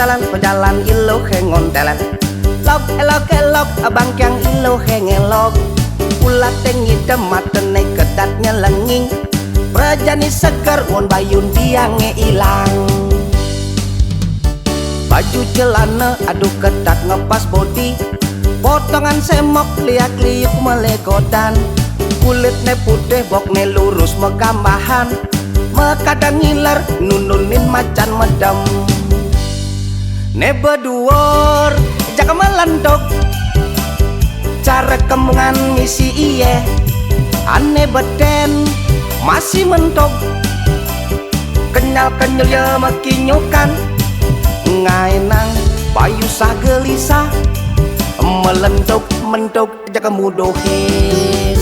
talan pejalan ilo hengon talan. Lok elok elok abang kyang ilo hengelok. Ulat tengi demat tenai kedatnya lenging. Prajani seger ngon bayun biange ilang. Baju celana aduh ketat ngepas body. Potongan semok liak liuk melegodan. Kulitnya putih boknya lurus megambahan. Mekadang ngiler nununin macan medem. Ne beduor jaka melentok. Cara kemungan misi iye ane beden masih mentok. Kenyal kenyal ya makinyukan. Ngainang payu sah gelisah. Melentok mentok jaka mudohin.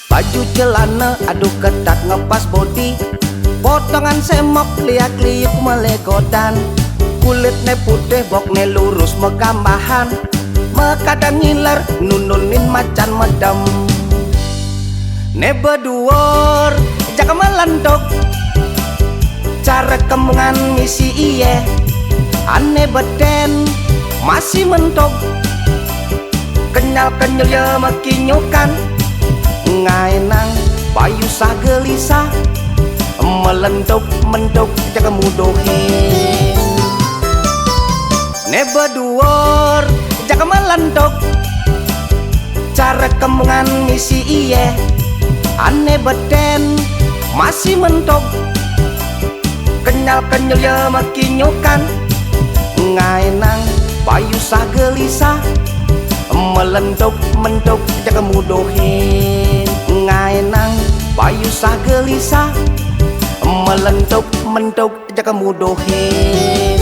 Baju celana aduh ketat ngepas body. Potongan semok liak liuk melegodan. Kulitnya putih boknya lurus megambahan. Mekadang ngiler nununin macan medem. Ne beduor jaka melentok. Cara kemungan misi iye ane beden masih mentok. Kenyal kenyal ya makinyukan. Ngainang payu sah gelisah. Melentok mentok jaka mudohin. Ne beduor jaka melentok. Cara kemungan misi iye ane beden masih mentok. Kenyal kenyal ya makinyukan. Ngainang payu sah gelisah. Melentok mentok jaka mudohin. Ngainang payu sah gelisah. Melentok mentok jaka mudohin.